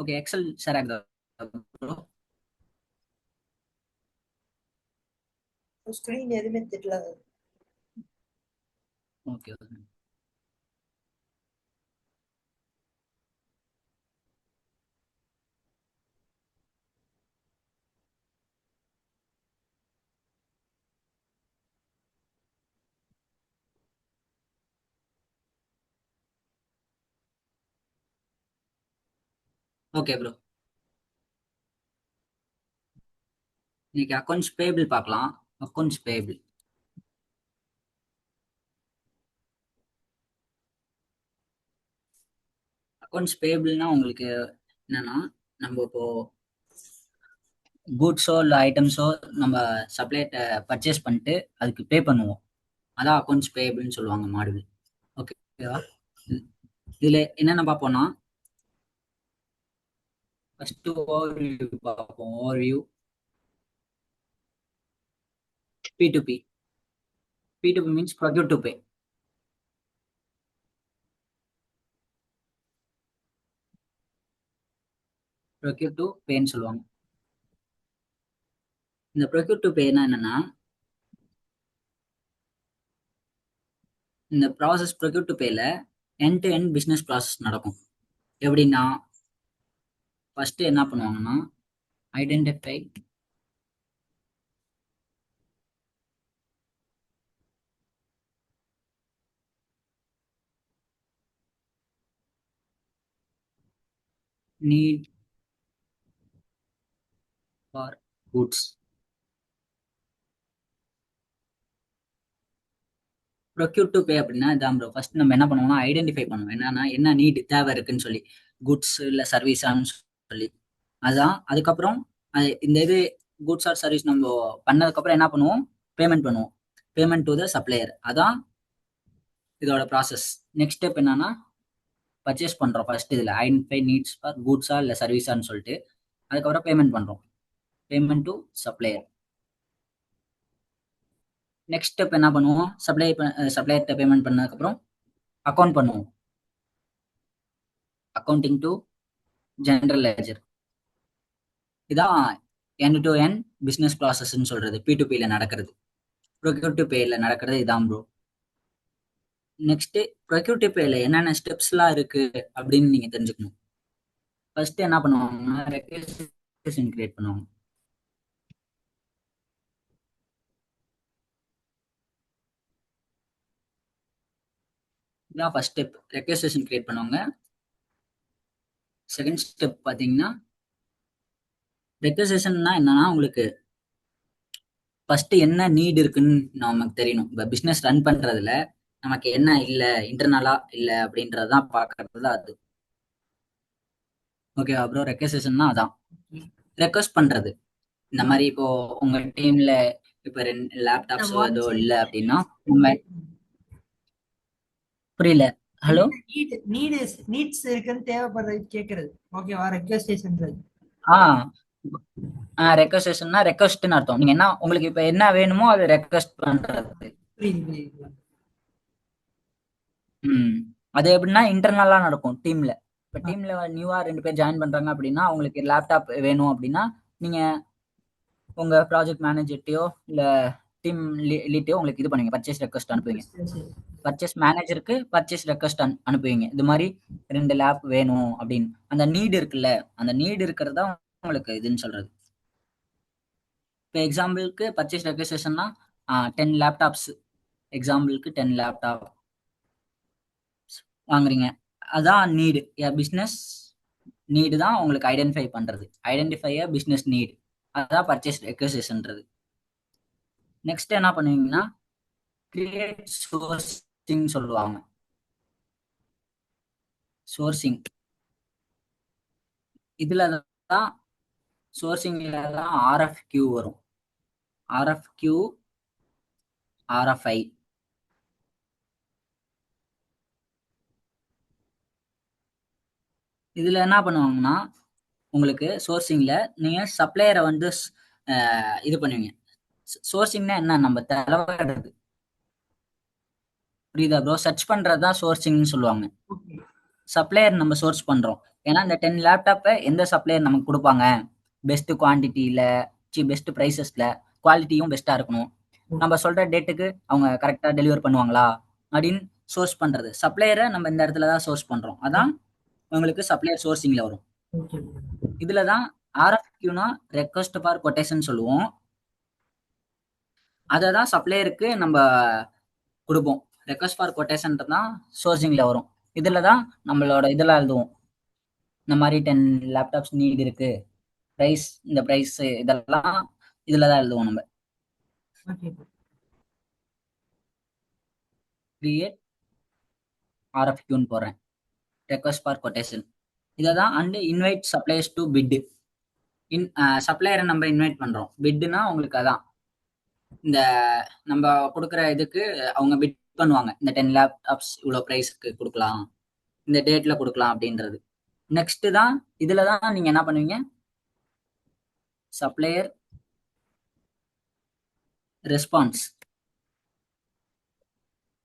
Okay, XL share ஆகுதா bro? Screen எதுவுமே தெரியல. Okay okay. Okay bro. இன்னைக்கு அக்கௌண்ட்ஸ் பேபிள் பார்க்கலாம். Accounts payable. அக்கௌண்ட்ஸ் பேபிள்னா உங்களுக்கு என்னன்னா, நம்ம இப்போ கூட்ஸோ இல்லை ஐட்டம்ஸோ நம்ம சப்ளைட்ட பர்ச்சேஸ் பண்ணிட்டு அதுக்கு பே பண்ணுவோம். அதான் அக்கௌண்ட்ஸ் பேபிள்னு சொல்லுவாங்க மாடுவில். ஓகேவா? இதுல என்னென்ன பார்ப்போம்னா, ஃபர்ஸ்ட் ஓவர்வியூ பார்ப்போம். Overview P2P. P2P means procure to pay. procure to payன்னு சொல்லுவாங்க. இந்த procure to payனா என்னன்னா, இந்த process procure to payல end to end business process நடக்கும். எப்படின்னா, ஃபர்ஸ்ட் என்ன பண்ணுவாங்கன்னா, identify need for goods. Procure to pay அப்படின்னா இதான் ப்ரோ. ஃபர்ஸ்ட் நம்ம என்ன பண்ணுவோம்னா, ஐடென்டிஃபை பண்ணுவோம். என்னன்னா, என்ன நீட் தேவை இருக்குன்னு சொல்லி, குட்ஸ் இல்லை சர்வீஸான்னு சொல்லி. அதான். அதுக்கப்புறம் இந்த இது குட்ஸ் ஆர் சர்வீஸ் நம்ம பண்ணதுக்கப்புறம் என்ன பண்ணுவோம், பேமெண்ட் பண்ணுவோம். Payment to the supplier. அதான் இதோட ப்ராசஸ். நெக்ஸ்ட் ஸ்டெப் என்னன்னா, பர்ச்சேஸ் பண்றோம். ஃபர்ஸ்ட் இதுல ஐடென்டிஃபை நீட்ஸ் ஃபார் குட்ஸா இல்லை சர்வீஸான்னு சொல்லிட்டு அதுக்கப்புறம் பேமெண்ட் பண்றோம். Payment to supplier. Next step என்ன பண்ணுவோம், சப்ளையர்கிட்ட பேமெண்ட் பண்ணதுக்கப்புறம் அக்கௌண்ட் பண்ணுவோம். Accounting to general ledger. இதான் எண்ட் டு எண்ட் பிசினஸ் ப்ராசஸ்ன்னு சொல்றது. P2Pல நடக்கிறது. ப்ரொக்யூர் டு பேல நடக்கிறது இதான் ப்ரோ. நெக்ஸ்ட் ப்ரொக்யூர் டு பேல என்னென்ன ஸ்டெப்ஸ்லாம் இருக்கு அப்படின்னு நீங்க தெரிஞ்சுக்கணும். ஃபர்ஸ்ட் என்ன பண்ணுவாங்கன்னா, ரெக்வெஸ்டேஷன் கிரியேட் பண்ணுவாங்க. இதான் ஃபர்ஸ்ட் ஸ்டெப், ரெக்வெஸ்டேஷன் கிரியேட் பண்ணுவாங்க. செகண்ட் ஸ்டெப் பாத்தீங்கன்னா, ரெக்வெஸ்டேஷன்னா என்னன்னா, உங்களுக்கு ஃபர்ஸ்ட் என்ன நீட் இருக்குன்னு நமக்கு தெரியணும். இப்போ பிசினஸ் ரன் பண்றதுல நமக்கு என்ன இல்லை, இன்டர்னலா இல்லை அப்படின்றதான் பார்க்கறது தான் அது. ஓகே அப்புறம் ரெக்வெஸ்டேஷன்னா அதான் ரெக்வெஸ்ட் பண்றது. இந்த மாதிரி இப்போ உங்க டீம்ல இப்ப 2 லேப்டாப்ஸோ ஏதோ இல்லை அப்படின்னா உங்க புரியல. ஹலோ. நீட்ஸ் இருக்குன்னு தேவைப்படுறது கேக்குறது. ஓகேவா? ரெக்வெஸ்டேஷன்றது. ரெக்வெஸ்டேஷன்னா ரெக்வெஸ்ட்னு அர்த்தம். நீங்க என்ன உங்களுக்கு இப்ப என்ன வேணுமோ அதை ரெக்வெஸ்ட் பண்றது. அது எப்படின்னா இன்டர்னலா நடக்கும் டீம்ல. இப்ப டீம்ல நியூவா 2 பேர் ஜாயின் பண்றாங்க அப்படின்னா அவங்களுக்கு லேப்டாப் வேணும் அப்படின்னா நீங்க உங்க ப்ராஜெக்ட் மேனேஜர்ட்டையோ இல்ல டீம் லீட்டையோ உங்களுக்கு இது பண்ணுவீங்க, பர்ச்சேஸ் ரெக்வெஸ்ட் அனுப்புவீங்க. பர்ச்சேஸ் மேனேஜருக்கு பர்ச்சேஸ் ரெக்வெஸ்ட் அனுப்புவீங்க. இது மாதிரி 2 லேப் வேணும் அப்படின்னு. அந்த நீட் இருக்குல்ல, அந்த நீட் இருக்கிறது தான் உங்களுக்கு இதுன்னு சொல்றது. இப்போ எக்ஸாம்பிளுக்கு பர்ச்சேஸ் ரெக்வெஸ்டேஷன்னா 10 லேப்டாப்ஸ், எக்ஸாம்பிளுக்கு 10 லேப்டாப் வாங்குறீங்க. அதான் நீடு. பிஸ்னஸ் நீடு தான் உங்களுக்கு ஐடென்டிஃபை பண்றது. Identify business need. அதான் பர்ச்சேஸ் ரெக்வெஸ்டேஷன்றது. நெக்ஸ்ட் என்ன பண்ணுவீங்கன்னா, கிரியேட் சோர்சிங் சொல்லுவாங்க. சோர்சிங் இதுல தான் சோர்சிங்ல தான் RFQ வரும். RFQ, RFI. இதுல என்ன பண்ணுவாங்கன்னா, உங்களுக்கு சோர்சிங்ல நீங்க சப்ளையரை வந்து இது பண்ணுவீங்க. சோர்சிங்னா என்ன, நம்ம தலைவடுறது. புரியுதா ப்ரோ? சர்ச் பண்றதுதான் சோர்சிங்னு சொல்லுவாங்க. சப்ளையர் நம்ம சோர்ஸ் பண்றோம். ஏன்னா இந்த 10 லேப்டாப்பை எந்த சப்ளையர் நமக்கு கொடுப்பாங்க, பெஸ்ட் குவான்டிட்டியில், பெஸ்ட் ப்ரைஸஸில், குவாலிட்டியும் பெஸ்ட்டாக இருக்கணும், நம்ம சொல்கிற டேட்டுக்கு அவங்க கரெக்டாக டெலிவர் பண்ணுவாங்களா அப்படின்னு சோர்ஸ் பண்ணுறது. சப்ளையரை நம்ம இந்த இடத்துல தான் சோர்ஸ் பண்ணுறோம். அதான் உங்களுக்கு சப்ளையர் சோர்சிங்கில் வரும். ஓகே இதில் தான் RFQனா ரெக்வஸ்ட் ஃபார் கொட்டேஷன் சொல்லுவோம். அதை தான் சப்ளையருக்கு நம்ம கொடுப்போம். ரெக்வஸ்ட் ஃபார் கொட்டேஷன் தான் சோர்சிங்கில் வரும். இதில் தான் நம்மளோட இதெல்லாம் எழுதுவோம். இந்த மாதிரி 10 லேப்டாப்ஸ் நீட் இருக்கு, ப்ரைஸ் இந்த ப்ரைஸ், இதெல்லாம் இதில் தான் எழுதுவோம் நம்ம. ஓகே கிரியேட் RFQன்னு போடுறேன், ரெக்வஸ்ட் ஃபார் கொட்டேஷன். இதை தான் and invite suppliers to bid. சப்ளையரை நம்ம இன்வைட் பண்ணுறோம். பிட்னா உங்களுக்கு அதான் இந்த நம்ம கொடுக்குற இதுக்கு அவங்க பிட் பண்ணுவாங்க. இந்த 10 லேப்டாப்ஸ் இவ்வளோ ப்ரைஸ்க்கு கொடுக்கலாம், இந்த டேட்டில் கொடுக்கலாம் அப்படின்றது. நெக்ஸ்ட் தான் இதில் தான் நீங்கள் என்ன பண்ணுவீங்க, சப்ளையர்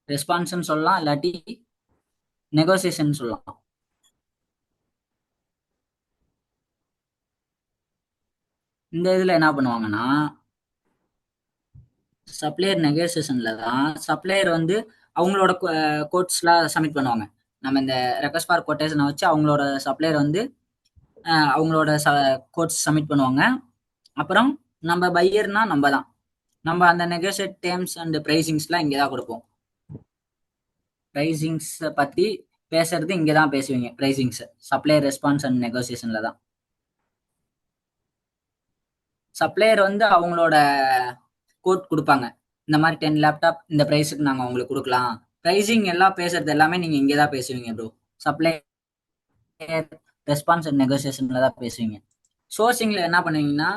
ரெஸ்பான்ஸ்ன்னு சொல்லலாம், இல்லாட்டி நெகோசியேஷன் சொல்லலாம். இந்த இதில் என்ன பண்ணுவாங்கன்னா, சப்ளையர் நெகோசியேஷன்ல தான் சப்ளையர் வந்து அவங்களோட கோட்ஸ்லாம் சப்மிட் பண்ணுவாங்க. நம்ம இந்த ரெக்வஸ்ட் ஃபார் கொட்டேஷனை வச்சு அவங்களோட சப்ளையர் வந்து அவங்களோட கோட்ஸ் சப்மிட் பண்ணுவாங்க. அப்புறம் நம்ம பையர்னா நம்ம அந்த நெகோசியேட் டேர்ம்ஸ் அண்ட் ப்ரைசிங்ஸ்லாம் இங்கே தான் கொடுப்போம். ப்ரைசிங்ஸை பற்றி பேசுறது இங்கே தான் பேசுவீங்க. ப்ரைசிங்ஸ் சப்ளையர் ரெஸ்பான்ஸ் அண்ட் நெகோசியேஷனில் தான். சப்ளையர் வந்து அவங்களோட கோட் கொடுப்பாங்க. இந்த மாதிரி 10 லேப்டாப் இந்த ப்ரைஸுக்கு நாங்கள் உங்களுக்கு கொடுக்கலாம். ப்ரைஸிங் எல்லாம் பேசுறது எல்லாமே நீங்கள் இங்கே தான் பேசுவீங்க ப்ரோ. சப்ளையர் ரெஸ்பான்ஸ் அண்ட் நெகோசியேஷனில் தான் பேசுவீங்க. சோர்சிங்கில் என்ன பண்ணுவீங்கன்னா,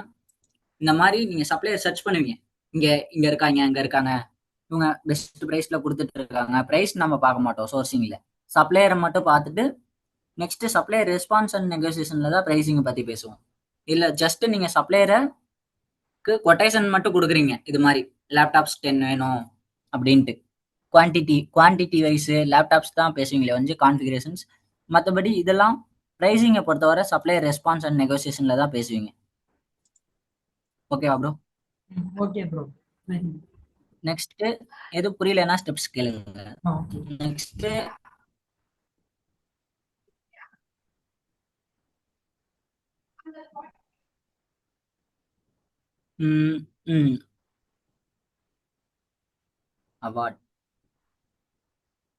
இந்த மாதிரி நீங்கள் சப்ளையர் சர்ச் பண்ணுவீங்க. இங்கே இருக்காங்க, அங்கே இருக்காங்க, இவங்க பெஸ்ட் ப்ரைஸில் கொடுத்துட்டு இருக்காங்க. ப்ரைஸ் நம்ம பார்க்க மாட்டோம் சோர்சிங்கில். சப்ளையரை மட்டும் பார்த்துட்டு நெக்ஸ்ட் சப்ளையர் ரெஸ்பான்ஸ் அண்ட் நெகோசியேஷனில் தான் ப்ரைஸிங்கை பற்றி பேசுவோம். இல்லை ஜஸ்ட் நீங்கள் சப்ளையருக்கு கொட்டேஷன் மட்டும் கொடுக்குறீங்க, இது மாதிரி லேப்டாப்ஸ் 10 வேணும் அப்படின்ட்டு. குவான்டிட்டி வைஸ் லேப்டாப்ஸ் தான் பேசுவீங்களே வந்து கான்ஃபிகரேஷன்ஸ். மற்றபடி இதெல்லாம் ப்ரைஸிங்கை பொறுத்தவரை சப்ளையர் ரெஸ்பான்ஸ் அண்ட் நெகோசியேஷனில் தான் பேசுவீங்க. ஓகேவா ப்ரோ? Okay bro. நெக்ஸ்ட் எது புரியலன்னா ஸ்டெப்ஸ் கேளுங்க. நெக்ஸ்ட்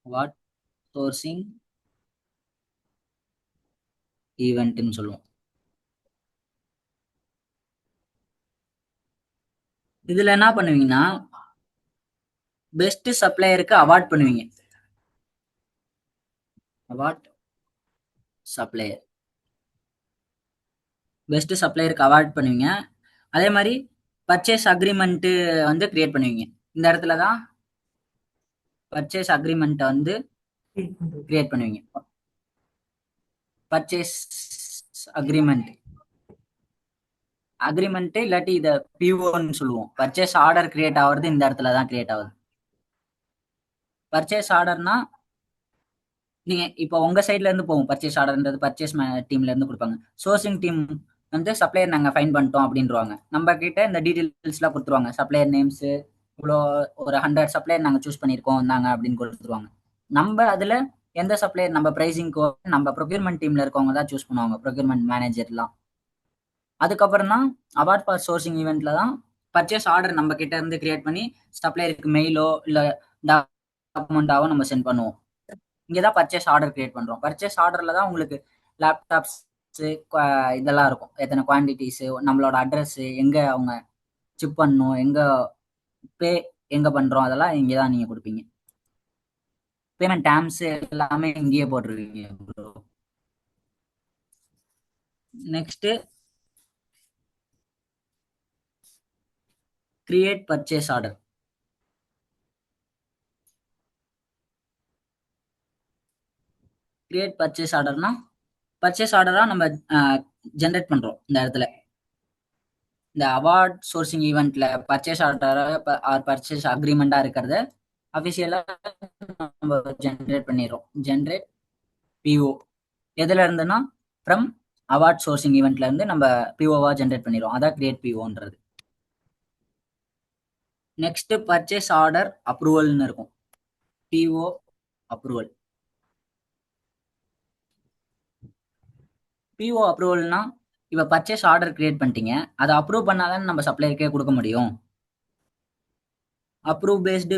அவார்ட் சோர்சிங் ஈவெண்ட்னு சொல்லுவோம். இதுல என்ன பண்ணுவீங்கன்னா, பெஸ்ட் சப்ளையருக்கு அவார்ட் பண்ணுவீங்க. அவார்ட் சப்ளையர், பெஸ்ட் சப்ளையருக்கு அவார்ட் பண்ணுவீங்க. அதே மாதிரி பர்ச்சேஸ் அக்ரிமெண்ட் வந்து கிரியேட் பண்ணுவீங்க. இந்த இடத்துல தான் பர்ச்சேஸ் அக்ரிமெண்ட்டை வந்து கிரியேட் பண்ணுவீங்க. பர்ச்சேஸ் அக்ரிமெண்ட் இல்லாட்டி இதை பிஓன்னு சொல்லுவோம். பர்ச்சேஸ் ஆர்டர் கிரியேட் ஆகிறது இந்த இடத்துல தான் கிரியேட் ஆகுது. பர்ச்சேஸ் ஆர்டர்னா நீங்க இப்போ உங்க சைட்ல இருந்து போகும். பர்ச்சேஸ் ஆர்டர்ன்றது பர்ச்சேஸ் டீம்ல இருந்து கொடுப்பாங்க. சோர்சிங் டீம் வந்து சப்ளையர் நாங்க ஃபைன் பண்ணிட்டோம் அப்படின்றாங்க. நம்ம கிட்ட இந்த டீடைல்ஸ்லாம் கொடுத்துருவாங்க. சப்ளையர் நேம்ஸ் இவ்வளோ ஒரு 100 சப்ளையர் நாங்க சூஸ் பண்ணியிருக்கோம் நாங்க அப்படின்னு கொடுத்துருவாங்க. நம்ம அதுல எந்த சப்ளையர் நம்ம ப்ரைசிங்க்கோ நம்ம ப்ரொக்யூர்மெண்ட் டீம்ல இருக்கவங்க தான் சூஸ் பண்ணுவாங்க, ப்ரொக்யூர்மெண்ட் மேனேஜர்லாம். அதுக்கப்புறம் தான் அவார்ட் ஃபார் சோர்சிங் ஈவெண்ட்ல தான் பர்ச்சேஸ் ஆர்டர் நம்ம கிட்ட இருந்து கிரியேட் பண்ணி சப்ளையருக்கு மெயிலோ இல்லை டாக்குமெண்டாவோ நம்ம சென்ட் பண்ணுவோம். இங்கே தான் பர்ச்சேஸ் ஆர்டர் கிரியேட் பண்ணுறோம். பர்ச்சேஸ் ஆர்டரில் தான் உங்களுக்கு லேப்டாப்ஸு இதெல்லாம் இருக்கும். எத்தனை குவான்டிட்டிஸு, நம்மளோட அட்ரஸ்ஸு, எங்கே அவங்க சிப் பண்ணணும், எங்கே பண்ணுறோம், அதெல்லாம் இங்கே தான் நீங்கள் கொடுப்பீங்க. பேமெண்ட் டேர்ம்ஸ் எல்லாமே இங்கேயே போட்டுருவீங்க bro. Next create purchase order. Create purchase ஆர்டர்னா பர்ச்சேஸ் ஆர்டராக நம்ம ஜென்ரேட் பண்ணுறோம். இந்த இடத்துல இந்த அவார்ட் சோர்சிங் ஈவெண்ட்ல பர்ச்சேஸ் ஆர்டராக ஆர் பர்ச்சேஸ் அக்ரிமெண்ட்டாக இருக்கிறத அஃபிஷியலாக நம்ம ஜென்ரேட் பண்ணிடுறோம். ஜென்ரேட் பிஓ எதில் இருந்துன்னா ஃப்ரம் அவார்ட் சோர்சிங் ஈவெண்ட்ல இருந்து நம்ம பிஓவா ஜென்ரேட் பண்ணிடுவோம். அதான் கிரியேட் பிஓன்றது. நெக்ஸ்ட் பர்ச்சேஸ் ஆர்டர் அப்ரூவல்னு இருக்கும். PO approval. பிஓ அப்ரூவல்னா இப்போ பர்ச்சேஸ் ஆர்டர் கிரியேட் பண்ணிட்டீங்க, அதை அப்ரூவ் பண்ணாதான் நம்ம சப்ளையருக்கே கொடுக்க முடியும். அப்ரூவ் பேஸ்டு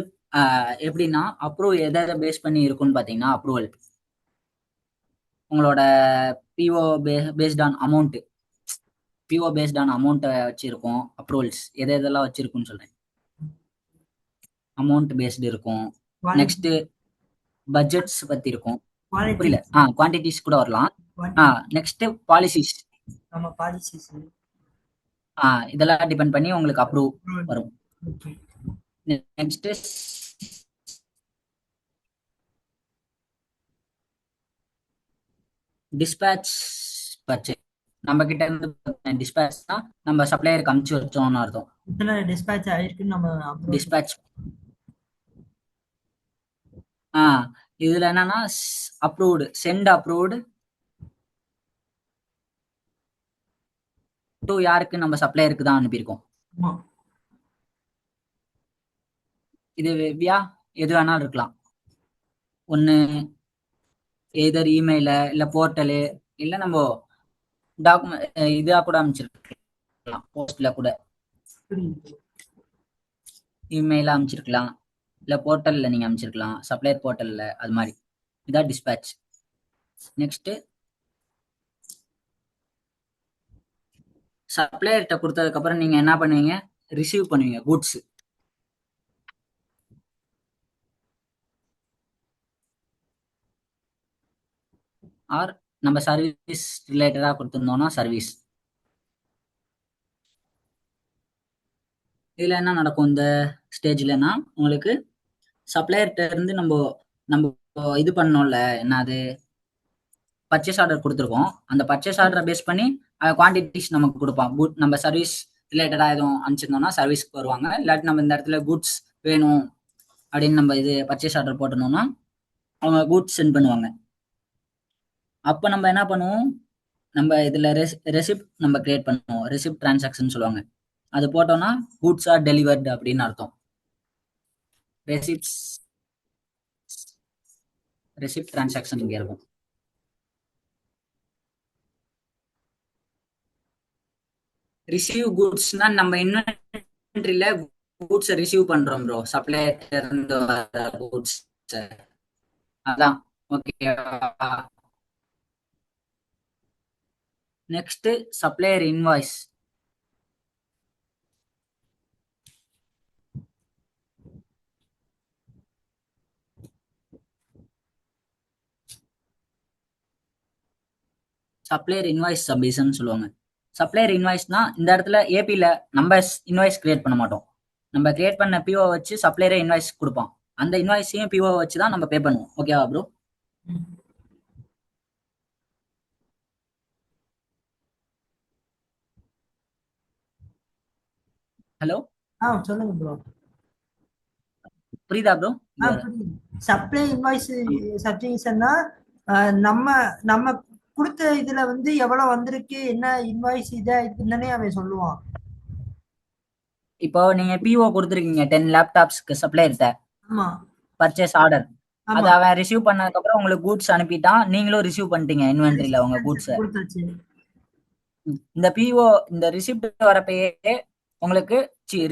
எப்படின்னா, அப்ரூவ் எதை பேஸ் பண்ணி இருக்குன்னு பார்த்தீங்கன்னா, அப்ரூவல் உங்களோட PO based on amount, PO based on அமௌண்ட்டை வச்சிருக்கோம். அப்ரூவல்ஸ் எதெல்லாம் வச்சிருக்குன்னு சொல்றேன். அமௌண்ட் பேஸ்டு இருக்கும். நெக்ஸ்ட் பட்ஜெட்ஸ் பத்தி இருக்கும். புரியல? குவான்டிட்டிஸ் கூட வரலாம். Next policies. நம்ம பாலிசிஸ் இதெல்லாம் டிபெண்ட் பண்ணி உங்களுக்கு அப்ரூவ் வரும். Next dispatch purchase. நம்ம கிட்ட இருந்து டிஸ்பேட்ச்னா நம்ம சப்ளையருக்கு அமுச்சு வச்சோம்னு அர்த்தம். இத்தனை டிஸ்பேட்ச் ஆயிருக்குன்னு நம்ம டிஸ்பேட்ச். இதுல என்னன்னா அப்ரூவ்டு, சென்ட் அப்ரூவ்டு டு யாருக்கு? நம்ம சப்ளையருக்கு தான் அனுப்பியிருக்கோம். இது வெவ்யா எது வேணாலும் இருக்கலாம். ஒன்று எதர் இமெயில, இல்லை போர்ட்டலு, இல்லை நம்ம டாக்குமெண்ட் இதாக கூட அமைச்சிருக்கலாம். போஸ்ட்ல கூட இமெயில அமைச்சிருக்கலாம், இல்லை போர்ட்டலில் நீங்கள் அமைச்சிருக்கலாம், சப்ளையர் போர்ட்டலில். அது மாதிரி இதான் டிஸ்பேட்ச். நெக்ஸ்ட் சப்ளையர்கிட்ட கொடுத்ததுக்கப்புறம் நீங்கள் என்ன பண்ணுவீங்க? ரிசீவ் பண்ணுவீங்க குட்ஸ். ஆர் நம்ம சர்வீஸ் ரிலேட்டடாக கொடுத்துருந்தோம்னா சர்வீஸ். இதில் என்ன நடக்கும் இந்த ஸ்டேஜ்லன்னா, உங்களுக்கு சப்ளையர்கிட்ட இருந்து நம்ம இது பண்ணோம்ல, என்னது பர்ச்சேஸ் ஆர்டர் கொடுத்துருக்கோம். அந்த பர்ச்சேஸ் ஆர்டரை பேஸ் பண்ணி குவான்டிட்டிஸ் நமக்கு கொடுப்பான். நம்ம சர்வீஸ் ரிலேட்டடாக எதுவும் அனுப்பிச்சிருந்தோம்னா சர்வீஸ்க்கு வருவாங்க. இல்லாட்டி நம்ம இந்த இடத்துல குட்ஸ் வேணும் அப்படின்னு நம்ம இது பர்ச்சேஸ் ஆர்டர் போட்டோம்னா அவங்க குட்ஸ் சென்ட் பண்ணுவாங்க. அப்போ நம்ம என்ன பண்ணுவோம்? நம்ம இதில் ரெசிப்ட் நம்ம கிரியேட் பண்ணுவோம். ரெசிப்ட் டிரான்சாக்ஷன் சொல்லுவாங்க. அது போட்டோம்னா குட்ஸ் ஆர் டெலிவர்டு அப்படின்னு அர்த்தம். ரெசிப்ட் டிரான்சாக்ஷன் இங்கே இருக்கும். ரிசீவ் குட்ஸ்னா நம்ம இன்வென்டரியில குட்ஸ் ரிசீவ் பண்றோம் ப்ரோ, சப்ளையர்ல இருந்து வர குட்ஸ். அதான் okay. Next supplier invoice. Supplier invoice submission சொல்லுவாங்க. சப்ளையர் இன்வாய்ஸ்னா இந்த இடத்துல ஏபியில் நம்ம இன்வாய்ஸ் கிரியேட் பண்ண மாட்டோம். நம்ம கிரியேட் பண்ண பிஓ வச்சு சப்ளையரே இன்வாய்ஸ் கொடுப்பான். அந்த இன்வாய்ஸையும் பிஓ வச்சு தான் நம்ம பே பண்ணுவோம். ஓகேவா ப்ரோ? ஹலோ, சொல்லுங்க ப்ரோ. புரியுதா ப்ரோ? சப்ளை இன்வாய்ஸ் சப்ஸ்கிரிப்ஷன்னா நம்ம நம்ம கொடுத்த இதுல வந்து எவ்வளவு வந்திருக்கு, என்ன இன்வாய்ஸ் இதை இதுன்னு அவன் சொல்லுவான். இப்போ நீங்க பிஓ கொடுத்துருக்கீங்க 10 லேப்டாப்ஸ்க்கு சப்ளையர்கிட்ட. ஆமா. Purchase order. அதை அவன் ரிசீவ் பண்ணதுக்கு அப்புறம் உங்களுக்கு கூட்ஸ் அனுப்பிட்டான். நீங்களும் ரிசீவ் பண்ணிட்டீங்க இன்வென்டரியில உங்க கூட்ஸை. இந்த பிஓ இந்த ரிசிப்ட் வரப்பயே உங்களுக்கு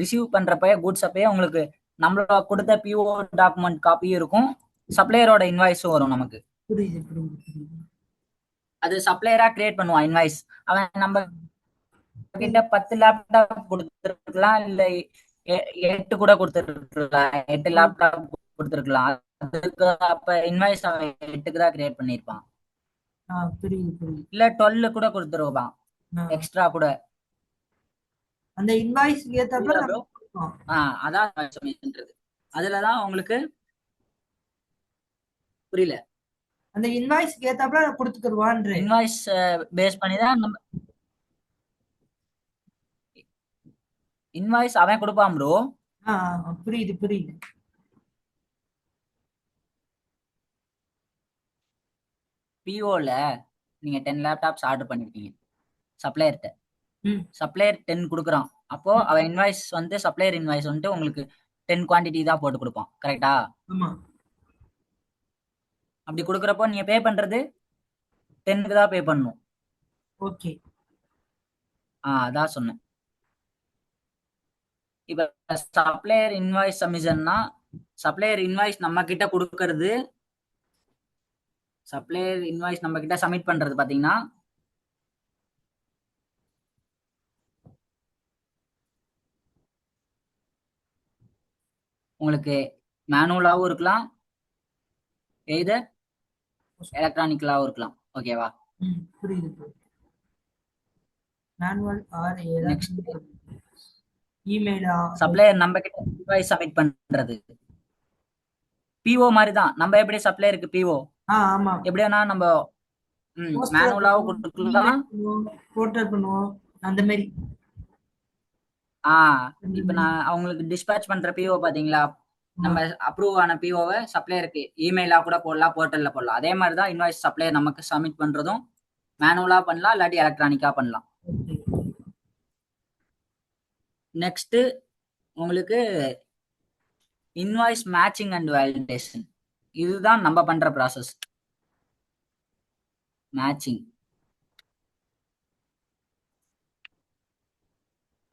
ரிசீவ் பண்றப்ப கூட்ஸ் அப்பயே உங்களுக்கு நம்மளோட கொடுத்த பிஓ டாக்குமெண்ட் காப்பியும் இருக்கும், சப்ளையரோட இன்வாய்ஸும் வரும் நமக்கு. அது சப்ளையரா கிரியேட் பண்ணுவான் இன்வாய்ஸ். அவன் நம்ம கிட்ட 10 லேப்டாப் கொடுத்துருக்கலாம், இல்ல 8 கூட கொடுத்துருக்கலாம், 8 லேப்டாப் கொடுத்துருக்கலாம். அதுக்கு அப்ப இன்வாய்ஸ் அவன் 8க்கு தான் கிரியேட் பண்ணிருப்பான். இல்ல 12 கூட கொடுத்துருப்பான் எக்ஸ்ட்ரா கூட. அந்த இன்வாய்ஸ் ஏத்தப்ப அதான் அதுலதான் உங்களுக்கு புரியல. அந்த இன்வாய்ஸ் ஏத்தாப்ப கொடுத்துக்குருவான். இன்வாய்ஸ் பேஸ் பண்ணி தான் நம்ம இன்வாய்ஸ் அவன் கொடுப்பான் ப்ரோ. புரியுது புரியுது. பிஓல நீங்க 10 லேப்டாப்ஸ் ஆர்டர் பண்ணிருக்கீங்க சப்ளையர்கிட்ட. ம் சப்ளையர் 10 கொடுக்குறான். அப்போ ம். அவன் இன்வாய்ஸ் வந்து சப்ளையர் இன்வாய்ஸ் வந்துட்டு உங்களுக்கு 10 குவான்டிட்டி தான் போட்டு கொடுப்பான். கரெக்டா? ஆமா. அப்படி கொடுக்குறப்போ நீங்க பே பண்றது 10க்கு தான் பே பண்ணணும். ஓகே. அதான் சொன்னேன். இப்ப சப்ளையர் இன்வாய்ஸ் சப்மிஷன்னா சப்ளையர் இன்வாய்ஸ் நம்ம கிட்ட கொடுக்கறது, சப்ளையர் இன்வாய்ஸ் நம்ம கிட்ட சப்மிட் பண்றது பாத்தீங்கன்னா உங்களுக்கு மேனுவலாவும் இருக்கலாம், எய்தர் எலக்ட்ரானிக்கலாவும் இருக்கலாம். ஓகேவா? புரியுது. மேனுவல் ஆர் நெக்ஸ்ட் இமெயிலா? சப்ளையர் நம்ம கிட்ட இன்வாய்ஸ் சப்மிட் பண்றது பிஓ மாதிரி தான். நம்ம எப்படி சப்ளையருக்கு பிஓ ஆமா. எப்படின்னா நம்ம போஸ்டர் மேனுவலாவும் பண்ணுவோம், கொடுக்கலாம். இமெயில் பண்ணுவோம், போர்ட்டல் பண்ணுவோம், அந்த மாதிரி. இப்ப நான் அவங்களுக்கு டிஸ்பேச் பண்ற பிஓ பாத்தீங்களா, நம்ம அப்ரூவ் ஆன பிஓவை சப்ளையருக்கு இமெயிலா கூட போடலாம், போர்ட்டல்ல போடலாம். அதே மாதிரி தான் இன்வாய்ஸ் சப்ளையர் நமக்கு சப்மிட் பண்றதும் மேனுவலா பண்ணலாம், இல்லாட்டி எலக்ட்ரானிக்கா பண்ணலாம். நெக்ஸ்ட் உங்களுக்கு இன்வாய்ஸ் மேட்சிங் அண்ட் வேலிடேஷன். இதுதான் நம்ம பண்ற ப்ராசஸ். மேட்சிங்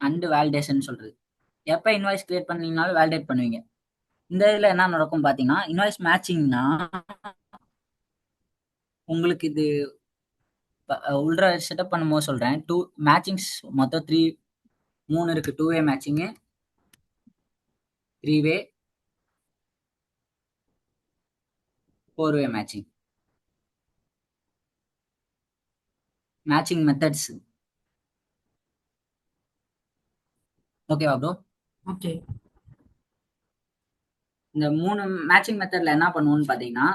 அண்ட் வேலிடேஷன் சொல்றது. எப்ப இன்வாய்ஸ் கிரியேட் பண்ணீங்கனாலும் வேலிடேட் பண்ணுவீங்க. இந்த இதுல என்ன நடக்கும் பாத்தீங்கன்னா, இன்வாய்ஸ் மேட்சிங்னா உங்களுக்கு இது உள்ள செட்டப் பண்ணும்போது சொல்றேன். 2 மேட்சிங்ஸ் மொத்தம் 3 இருக்கு. 2 வே மேட்சிங், 3 வே, 4 வே மேட்சிங். Matching methods. ஓகேவா ப்ரோ? ஓகே. இந்த 3 மேட்சிங் மெத்தட்ல என்ன பண்ணுவோம்னு பாத்தீங்கன்னா,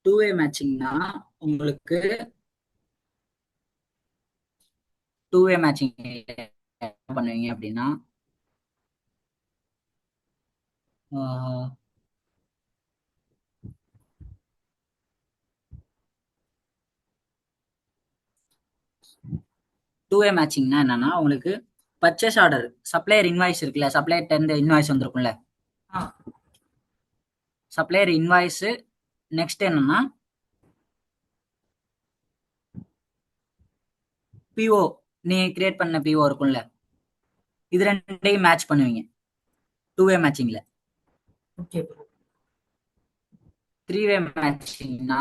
டூ வே மேட்சிங்னா உங்களுக்கு 2 வே மேட்சிங் என்ன பண்ணுவீங்க அப்படின்னா, டூ வே மேட்சிங்னா என்னன்னா, உங்களுக்கு பர்ச்சேஸ் ஆர்டர் சப்ளையர் இன்வாய்ஸ் இருக்குல்ல, சப்ளையர் 10 இன்வாய்ஸ் வந்திருக்கும்ல, சப்ளையர் இன்வாய்ஸ். நெக்ஸ்ட் என்னன்னா பிஓ, நீங்க கிரியேட் பண்ண பிஓ இருக்கும்ல, இது ரெண்டையும் மேட்ச் பண்ணுவீங்க 2 வே மேட்சிங்ல. ஓகே. 3 வே மேட்சிங்னா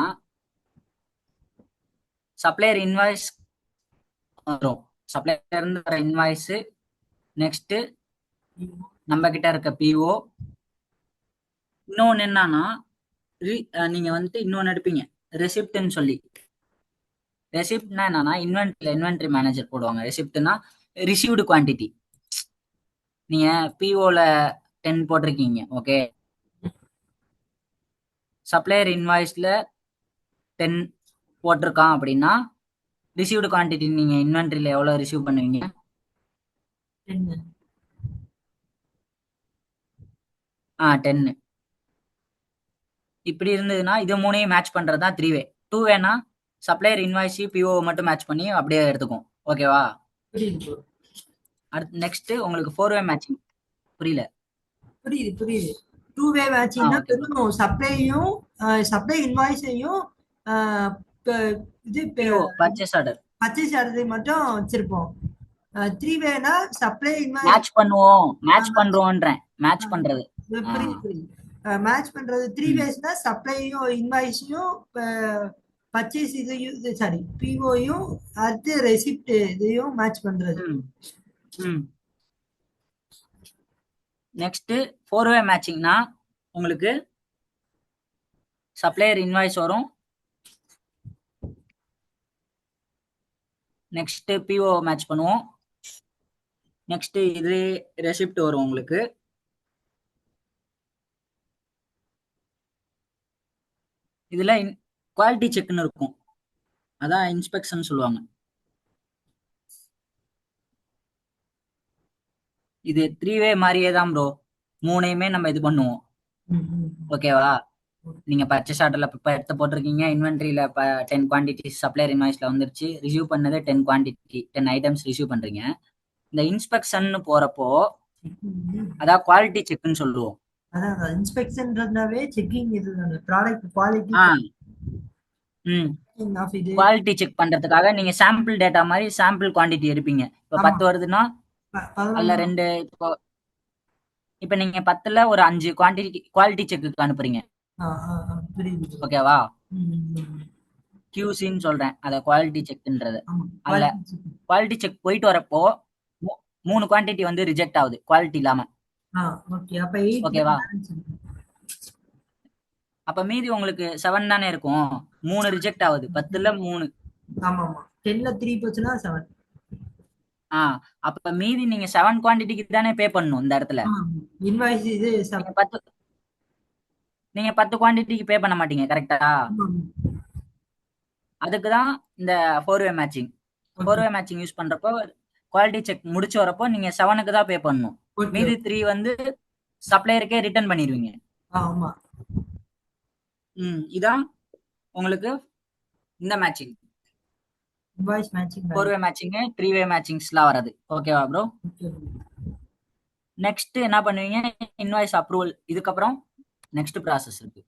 சப்ளையர் இன்வாய்ஸ் வரும், சப்ளையர் இருந்து வர இன்வாய்ஸ், நெக்ஸ்ட் நம்ம கிட்ட இருக்க பிஓ. இன்னொன்னு என்னன்னா, நீங்க வந்துட்டு இன்னொன்னு எடுப்பீங்க, ரெசிப்ட்னு சொல்லி. ரெசிப்ட்னா என்னன்னா, இன்வென்ட்ரி மேனேஜர் போடுவாங்க. ரெசிப்ட்னா ரிசீவ்டு குவான்டிட்டி. நீங்க பிஓல 10 போட்டிருக்கீங்க, ஓகே. சப்ளையர் இன்வாய்ஸ்ல 10 போட்டிருக்கான் அப்படின்னா, ரிசீவ்டு குவான்டிட்டி நீங்க இன்வென்ட்ரியில எவ்வளவு ரிசீவ் பண்ணுவீங்க? 10. இப்படி இருந்ததுன்னா இது மூணையும் மேட்ச் பண்றது தான் 3 வே. 2 வேனா சப்ளையர் இன்வாய்ஸ் பிஓ மட்டும் மேட்ச் பண்ணி அப்படியே எடுத்துக்கும். ஓகேவா? அடுத்து நெக்ஸ்ட் உங்களுக்கு 4 வே மேட்சிங். புரியல? புரியுது. 2 வே மேட்சிங்னா ஓகே ப்ரோ. வெறும் சப்ளை இன்வாய்ஸையும் இது பிஓ பர்ச்சேஸ் ஆர்டர் பர்ச்சேஸ் ஆர்டரை மட்டும் வச்சிருப்போம். 3 வேனா சப்ளை இன்வாய்ஸ் மேட்ச் பண்ணுவோம், மேட்ச் பண்றோம்ன்றேன், மேட்ச் பண்றது. புரியுது. மேட்ச் பண்றது 3 வேஸ்னா சப்ளையும் இன்வாய்ஸையும் பர்ச்சேஸ் இதையும், சாரி, பிஓயும் அடுத்து ரெசிப்ட் இதையும் மேட்ச் பண்றது. நெக்ஸ்ட் 4 வே மேட்சிங்னா உங்களுக்கு சப்ளையர் இன்வாய்ஸ் வரும், நெக்ஸ்ட் பிஓ மேட்ச் பண்ணுவோம், நெக்ஸ்ட் இது ரெசிப்ட் வரும் உங்களுக்கு. இதுல குவாலிட்டி செக்னு இருக்கும், அதான் இன்ஸ்பெக்ஷன் சொல்லுவாங்க. இது 3-வே மாதிரியே தான் ப்ரோ. மூணையுமே நம்ம இது பண்ணுவோம். ஓகேவா? நீங்க பர்ச்சேஸ் ஆர்டர்ல இப்போ எடுத்து போட்டிருக்கீங்க, இன்வென்ட்ரியில இப்போ 10 குவான்டிட்டி சப்ளையர் இன்வாய்ஸ்ல வந்துருச்சு, ரிசீவ் பண்ணது 10 குவான்டிட்டி 10 ஐட்டம்ஸ் ரிசீவ் பண்றீங்க. இந்த இன்ஸ்பெக்ஷன் போறப்போ அதான் குவாலிட்டி செக்னு சொல்லுவோம். அதான் இன்ஸ்பெக்ஷன்றதுனாவே செக்கிங் இதுதானே, ப்ராடக்ட் குவாலிட்டி ஆஃப் இது. குவாலிட்டி செக் பண்றதுக்காக நீங்க சாம்பிள் டேட்டா மாதிரி சாம்பிள் குவான்டிட்டி எடுப்பீங்க. இப்போ 10 வருதுன்னா அதுல 2 இப்போ நீங்க 10ல ஒரு 5 குவான்டிட்டி குவாலிட்டி செக்குக்கு அனுப்புறீங்க. ஓகேவா? QCன்னு சொல்றேன், அத குவாலிட்டி செக்ன்றது. அதுல குவாலிட்டி செக் போயிட்டு வரப்போ 3 குவான்டிட்டி வந்து ரிஜெக்ட் ஆகுது குவாலிட்டி இல்லாம. ஓகேவா? அப்ப மீதி உங்களுக்கு 7 தானே இருக்கும். 3 ரிஜெக்ட் ஆகுது, 10ல 3. ஆமா ஆமா 10ல 3 போச்சுனா 7. அப்ப மீதி நீங்க 7 குவான்டிட்டிக்கு தானே பே பண்ணணும் இந்த இடத்துல. இன்வாய்ஸ் இது நீங்க 10 குவான்டிட்டிக்கு பே பண்ண மாட்டீங்க, கரெக்ட்டா? அதுக்கு தான் இந்த 4-வே மேட்சிங். 4-வே மேட்சிங் யூஸ் பண்றப்போ குவாலிட்டி செக் முடிச்சு வரப்போ நீங்க 7க்கு தான் பே பண்ணணும். மீதி 3 வந்து சப்ளையருக்கே ரிட்டர்ன் பண்ணிடுவீங்க. ஆமா. இதான் உங்களுக்கு இந்த மேட்சிங். இன்வாய்ஸ் மேட்சிங் 4-வே மேட்சிங் 3-வே மேட்சிங்ஸ்லாம் வரது. ஓகேவா ப்ரோ? நெக்ஸ்ட் என்ன பண்ணுவீங்க? Invoice approval. இதுக்கப்புறம் நெக்ஸ்ட் ப்ராசஸ் இருக்கு.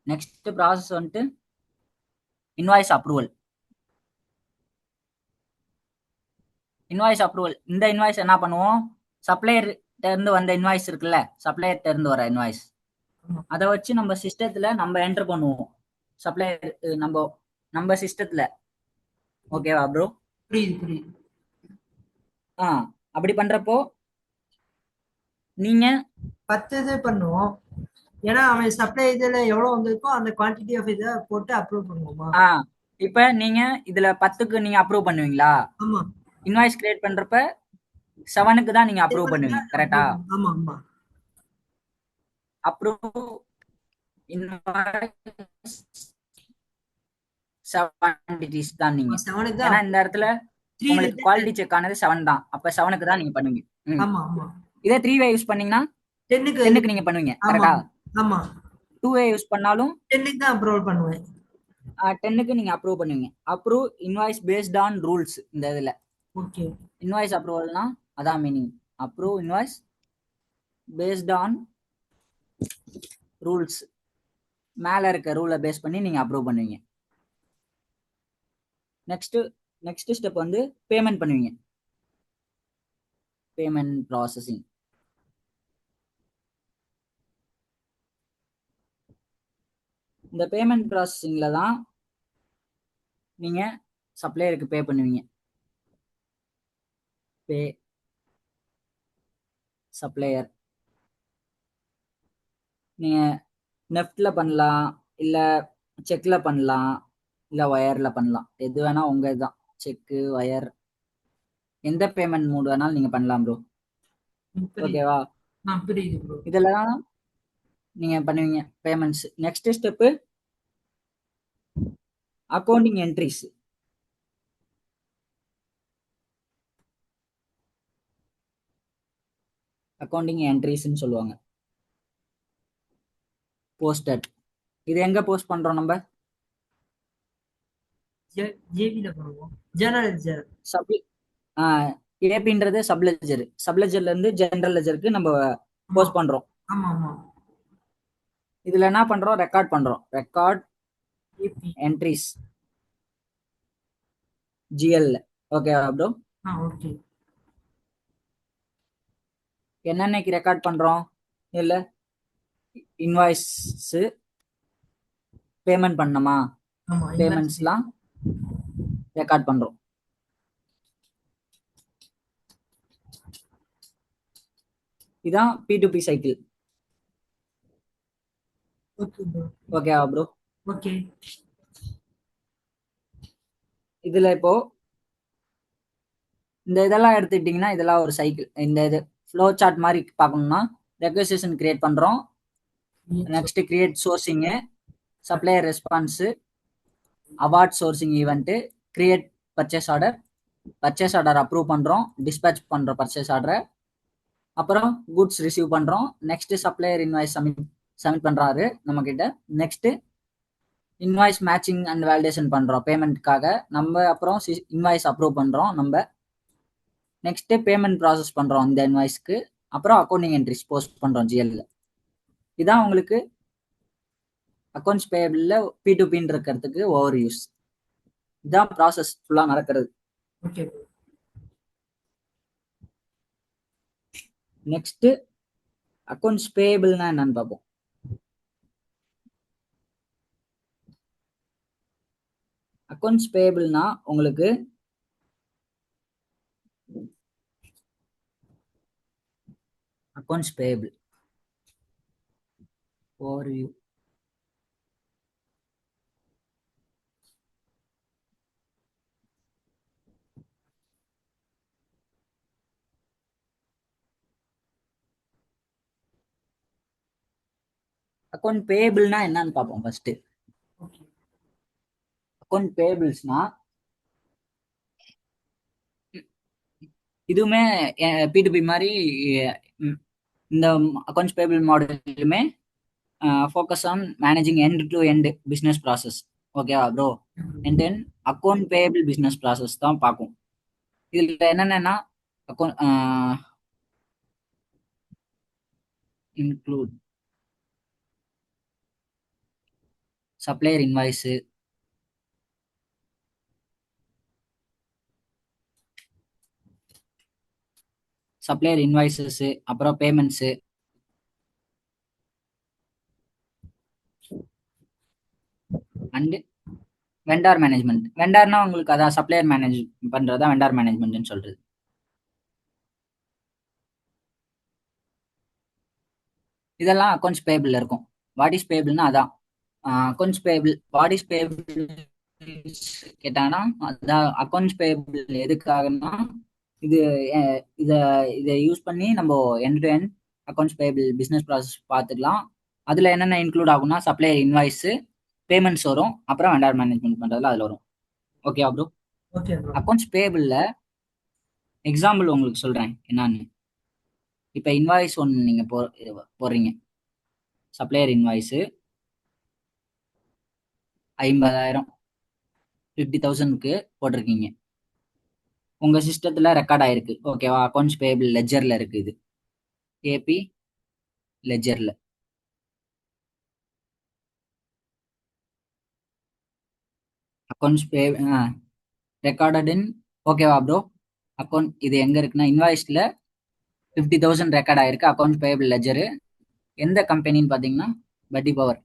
நெக்ஸ்ட் ப்ராசஸ் வந்துட்டு இன்வாய்ஸ் அப்ரூவல். இன்வாய்ஸ் அப்ரூவல், இந்த இன்வாய்ஸ் என்ன பண்ணுவோம்? சப்ளையர் இருந்து வந்த இன்வாய்ஸ் இருக்குல்ல, சப்ளையர் இருந்து வர இன்வாய்ஸ், அதை வச்சு நம்ம சிஸ்டத்துல நம்ம என்டர் பண்ணுவோம். சப்ளையர் நம்ம சிஸ்டத்துல. ஓகேவா ப்ரோ? புரியுது. அப்படி பண்றப்போ நீங்க 10 இது பண்ணுவோம். ஏன்னா அவன் சப்ளை இதுல எவ்வளவு வந்திருக்கோ அந்த குவாண்டிட்டி ஆஃப் இதை போட்டு அப்ரூவ் பண்ணுவோமா? இப்ப நீங்க இதுல 10க்கு நீங்க அப்ரூவ் பண்ணுவீங்களா? ஆமா. இன்வாய்ஸ் கிரியேட் பண்றப்ப 7க்கு தான் நீங்க அப்ரூவ் பண்ணுவீங்க, கரெக்டா? ஆமா ஆமா. அப்ரூவ் இன்வாய்ஸ் 7 குவான்டிட்டிஸ் தான் நீங்க. ஏன்னா இந்த இடத்துல உங்களுக்கு குவாலிட்டி செக் ஆனது 7 தான். அப்ப 7க்கு தான் நீங்க பண்ணுவீங்க. ஆமா ஆமா. இதே 3-வே யூஸ் பண்ணீங்கன்னா 10க்கு நீங்க பண்ணுவீங்க, கரெக்டா? ஆமா. 2-வே யூஸ் பண்ணாலும் 10க்கு தான் அப்ரூவ் பண்ணுவேன். 10க்கு நீங்க அப்ரூவ் பண்ணுவீங்க. Approve invoice based on rules. இந்த இதுல ஓகே. இன்வாய்ஸ் அப்ரூவல்னா அதான் meaning. Approve invoice based on rules. மேல இருக்க ரூலை பேஸ் பண்ணி நீங்க அப்ரூவ் பண்ணுவீங்க. நெக்ஸ்ட் ஸ்டெப் வந்து பேமெண்ட் பண்ணுவீங்க. Payment processing. இந்த பேமெண்ட் ப்ராசஸிங்ல தான் நீங்க சப்ளையருக்கு பே பண்ணுவீங்க. பே சப்ளையர் நீங்க நெஃப்ட்ல பண்ணலாம், இல்ல செக்ல பண்ணலாம், இல்ல வயர்ல பண்ணலாம். எது வேணா உங்க இதுதான். செக்கு, வயர், எந்த பேமெண்ட் மோட் வேணாலும் நீங்க பண்ணலாம் ப்ரோ. ஓகேவா? இதெல்லாம் நீங்க பண்ணுவீங்க payments. Next step accounting entries. Accounting என்ட்ரிஸ்ன்னு சொல்லுவாங்க. போஸ்டட். இது எங்க போஸ்ட் பண்றோம் நம்ம? ஜேபில பண்ணுவோம். General ledger. ஏபின்றது சப்லெட்ஜர். சப்லெட்ஜர்ல இருந்து ஜெனரல் லெட்ஜருக்கு நம்ம போஸ்ட் பண்றோம். ஆமா ஆமா. இதுல என்ன பண்றோம்? ரெக்கார்ட் பண்றோம். Record entries GL. ஓகேவா ப்ரோ? ஓகே. என்னன்னைக்கு ரெக்கார்ட் பண்றோம்? இல்ல இன்வாய்ஸ் பேமெண்ட் பண்ணணுமா? பேமெண்ட்ஸ்லாம் ரெக்கார்ட் பண்றோம். இதான் P2P சைக்கிள். ஓகேவா ப்ரோ? ஓகே. இதுல இப்போ இந்த இதெல்லாம் எடுத்துக்கிட்டீங்கன்னா இதெல்லாம் ஒரு சைக்கிள். இந்த இது ஃப்ளோ சார்ட் மாதிரி பார்க்கணும்னா ரெக்வெஸ்டேஷன் கிரியேட் பண்றோம். Next create sourcing, supplier response, award sourcing event, create purchase order, purchase order approve பண்றோம், டிஸ்பேச் பண்றோம் பர்ச்சேஸ் ஆர்டரை, அப்புறம் குட்ஸ் ரிசீவ் பண்றோம். நெக்ஸ்ட் சப்ளையர் இன்வாய்ஸ் சப்மிட் பண்றாரு நம்ம கிட்ட. Next invoice matching and validation பண்றோம் பேமெண்ட்காக நம்ம. அப்புறம் இன்வாய்ஸ் அப்ரூவ் பண்றோம் நம்ம. நெக்ஸ்ட் பேமெண்ட் ப்ராசஸ் பண்றோம் இந்த இன்வாய்ஸ்க்கு. அப்புறம் அக்கௌண்டிங் என்ட்ரிஸ் போஸ்ட் பண்றோம் ஜிஎல்ல. இதான் உங்களுக்கு அக்கௌண்ட்ஸ் பேயபிள்ல P2P இருக்கிறதுக்கு ஓவர் யூஸ். இதான் ப்ராசஸ் ஃபுல்லா நடக்கிறது. ஓகே நெக்ஸ்ட் அக்கௌண்ட்ஸ் பேயபிள்னா என்னன்னு பார்ப்போம். அக்கௌண்ட்ஸ் பேயபிள்னா உங்களுக்கு அக்கௌண்ட்ஸ் பேயபிள் ஓவர்வியூ. அக்கௌண்ட் பேயபிள்னா என்னன்னு பார்ப்போம் ஃபர்ஸ்ட். அக்கௌண்ட் பேயபிள்ஸ்னா இதுவுமே P2P மாதிரி இந்த அக்கௌண்ட்ஸ் பேயபிள் மாடலுமே focus on managing end to end business process. ஓகேவா bro? End to end account payable business process தான் பார்க்கும். இதில் என்னென்னா account include supplier invoice, supplier invoices, அப்புறம் பேமெண்ட்ஸு, அண்டு வெண்டார் மேனேஜ்மெண்ட். வெண்டார்னா உங்களுக்கு அதான் சப்ளையர் மேனேஜ் பண்றதா வெண்டார் மேனேஜ்மெண்ட்னு சொல்றது. இதெல்லாம் அக்கௌண்ட்ஸ் பேபிள் இருக்கும். வாட் இஸ் பேபிள்னா அதான் accounts payable. What is payable கேட்டாங்கன்னா அதான் அக்கௌண்ட்ஸ் பேபிள் எதுக்காகனா இது இதை இதை யூஸ் பண்ணி நம்ம end to end accounts payable business process பார்த்துக்கலாம். அதில் என்னென்ன இன்க்ளூட் ஆகும்னா சப்ளையர் இன்வாய்ஸு, பேமெண்ட்ஸ் வரும், அப்புறம் வெண்டார் மேனேஜ்மெண்ட் பண்ணுறதுல அதில் வரும். ஓகேவா ப்ரோ? Okay bro. அக்கௌண்ட்ஸ் பேபிளில் எக்ஸாம்பிள் உங்களுக்கு சொல்கிறேன் என்னன்னு. இப்போ இன்வாய்ஸ் ஒன்று நீங்கள் போடுறீங்க. சப்ளையர் இன்வாய்ஸு 50,000 50,000க்கு போட்டிருக்கீங்க. உங்கள் சிஸ்டத்தில் ரெக்கார்ட் ஆயிருக்கு. ஓகேவா? அக்கௌண்ட்ஸ் பேபிள் லெஜரில் இருக்குது. இது ஏபி லெஜரில். Accounts pay recorded in. ஓகேவா ப்ரோ? அக்கௌண்ட் இது எங்கே இருக்குன்னா இன்வாய்ஸில் 50,000 ரெக்கார்ட் ஆயிருக்கு. அக்கௌண்ட்ஸ் பேபிள் லெஜரு எந்த கம்பெனின்னு பார்த்தீங்கன்னா வட்டி பவர்.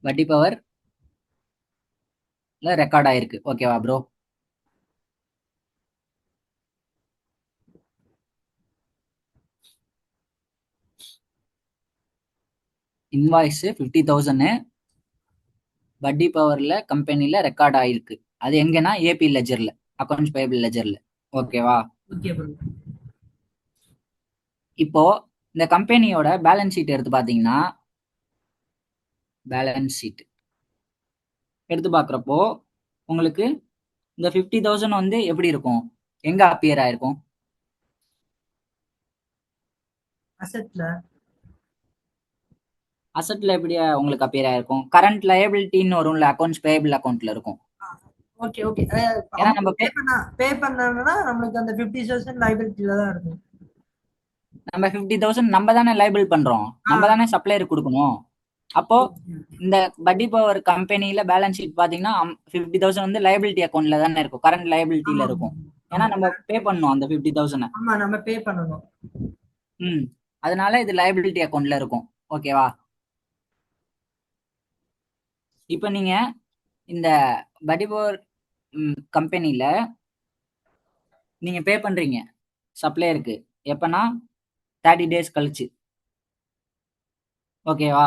வட்டி பவர்ல ரெக்கார்ட் ஆயிருக்கு. ஓகேவா ப்ரோ? இன்வாய்ஸ் 50,000 வட்டி பவர்ல கம்பெனில ரெக்கார்ட் ஆயிருக்கு. அது எங்கன்னா ஏபி லெஜர்ல, அக்கௌண்ட்ஸ் பேபிள் லெஜர்ல. ஓகேவா? Okay bro. இப்போ இந்த கம்பெனியோட பேலன்ஸ் ஷீட் எடுத்து பார்த்தீங்கன்னா பேலன்ஸ் ஷீட் எடுத்து பார்க்குறப்போ உங்களுக்கு இந்த 50,000 வந்து எப்படி இருக்கும்? எங்க அப்பியர் ஆயிருக்கும்? அசெட்ல. அசெட்ல எப்படி உங்களுக்கு அப்பியர் ஆயிருக்கும்? கரண்ட் லயபிலிட்டின்னு வரும்ல, அக்கௌண்ட்ஸ் பேபிள் அக்கௌண்ட்ல இருக்கும். Okay okay. ஏன்னா நம்ம பே பண்ணா நம்மளுக்கு அந்த 50,000 லைபிலிட்டில தான் இருக்கும். நம்ம 50,000 நம்ம தானே லைபிள் பண்றோம், நம்ம தானே சப்ளையர் கொடுக்கணும். அப்போ இந்த வட்டி பவர் கம்பெனில பேலன்ஸ் ஷீட் பாத்தீங்கன்னா 50,000 வந்து லைபிலிட்டி அக்கௌண்ட்ல தானே இருக்கும், கரண்ட் லைபிலிட்டியில இருக்கும். ஏன்னா நம்ம பே பண்ணணும் அந்த 50,000. ஆமா, நம்ம பே பண்ணணும். அதனால இது லைபிலிட்டி அக்கௌண்ட்ல இருக்கும். ஓகேவா? இப்போ நீங்க இந்த வட்டி பவர் கம்பெனில நீங்க பே பண்றீங்க சப்ளையருக்கு எப்பனா 30 days கழிச்சு. ஓகேவா?